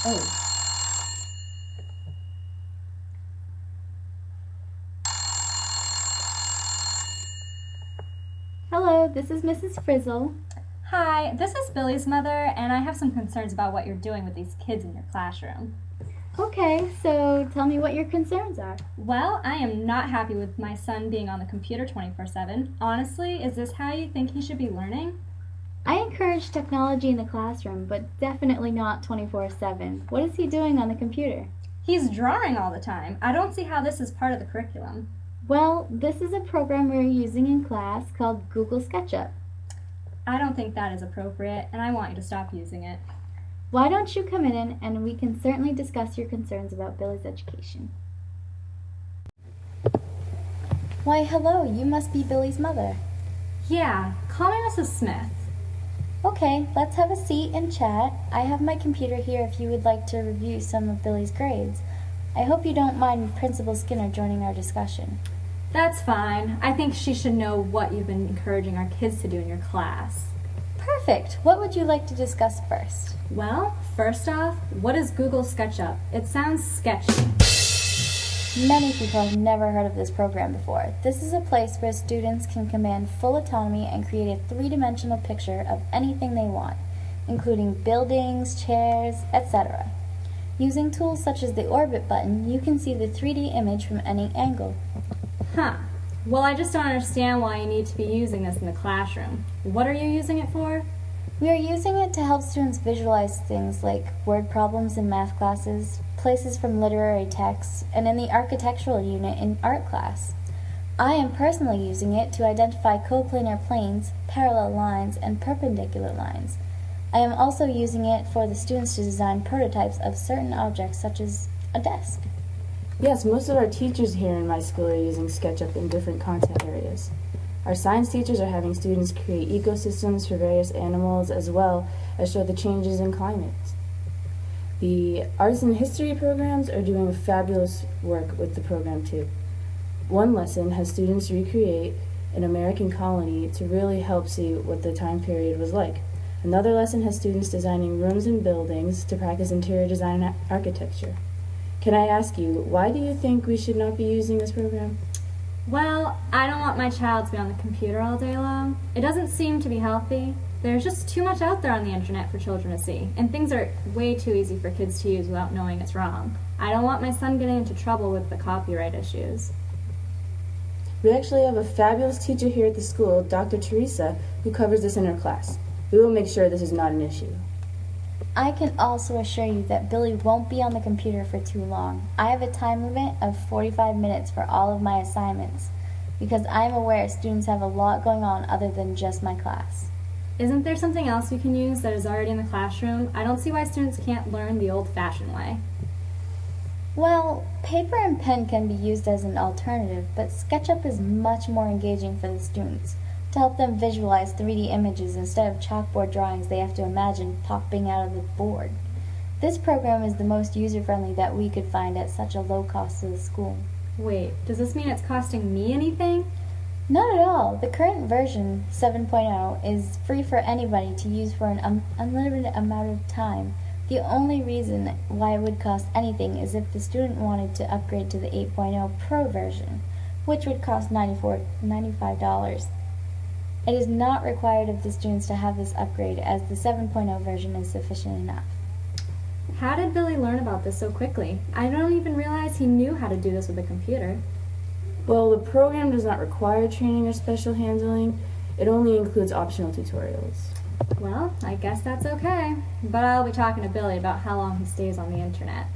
Oh. Hello, this is Mrs. Frizzle. Hi, this is Billy's mother, and I have some concerns about what you're doing with these kids in your classroom. Okay, so tell me what your concerns are. Well, I am not happy with my son being on the computer 24/7. Honestly, is this how you think he should be learning? I encourage technology in the classroom, but definitely not 24/7. What is he doing on the computer? He's drawing all the time. I don't see how this is part of the curriculum. Well, this is a program we're using in class called Google SketchUp. I don't think that is appropriate, and I want you to stop using it. Why don't you come in and we can certainly discuss your concerns about Billy's education. Why, hello, you must be Billy's mother. Yeah, call me Mrs. Smith. Okay, let's have a seat and chat. I have my computer here if you would like to review some of Billy's grades. I hope you don't mind Principal Skinner joining our discussion. That's fine. I think she should know what you've been encouraging our kids to do in your class. Perfect. What would you like to discuss first? Well, first off, what is Google SketchUp? It sounds sketchy. Many people have never heard of this program before. This is a place where students can command full autonomy and create a three-dimensional picture of anything they want, including buildings, chairs, etc. Using tools such as the orbit button, you can see the 3D image from any angle. Huh. Well, I just don't understand why you need to be using this in the classroom. What are you using it for? We are using it to help students visualize things like word problems in math classes, places from literary texts, and in the architectural unit in art class. I am personally using it to identify coplanar planes, parallel lines, and perpendicular lines. I am also using it for the students to design prototypes of certain objects such as a desk. Yes, most of our teachers here in my school are using SketchUp in different content areas. Our science teachers are having students create ecosystems for various animals as well as show the changes in climate. The arts and history programs are doing fabulous work with the program too. One lesson has students recreate an American colony to really help see what the time period was like. Another lesson has students designing rooms and buildings to practice interior design and architecture. Can I ask you, why do you think we should not be using this program? Well, I don't want my child to be on the computer all day long. It doesn't seem to be healthy. There's just too much out there on the internet for children to see, and things are way too easy for kids to use without knowing it's wrong. I don't want my son getting into trouble with the copyright issues. We actually have a fabulous teacher here at the school, Dr. Teresa, who covers this in her class. We will make sure this is not an issue. I can also assure you that Billy won't be on the computer for too long. I have a time limit of 45 minutes for all of my assignments because I'm aware students have a lot going on other than just my class. Isn't there something else we can use that is already in the classroom? I don't see why students can't learn the old-fashioned way. Well, paper and pen can be used as an alternative, but SketchUp is much more engaging for the students to help them visualize 3D images instead of chalkboard drawings they have to imagine popping out of the board. This program is the most user-friendly that we could find at such a low cost to the school. Wait, does this mean it's costing me anything? Not at all. The current version, 7.0, is free for anybody to use for an unlimited amount of time. The only reason why it would cost anything is if the student wanted to upgrade to the 8.0 Pro version, which would cost $95. It is not required of the students to have this upgrade, as the 7.0 version is sufficient enough. How did Billy learn about this so quickly? I don't even realize he knew how to do this with a computer. Well, the program does not require training or special handling. It only includes optional tutorials. Well, I guess that's okay. But I'll be talking to Billy about how long he stays on the internet.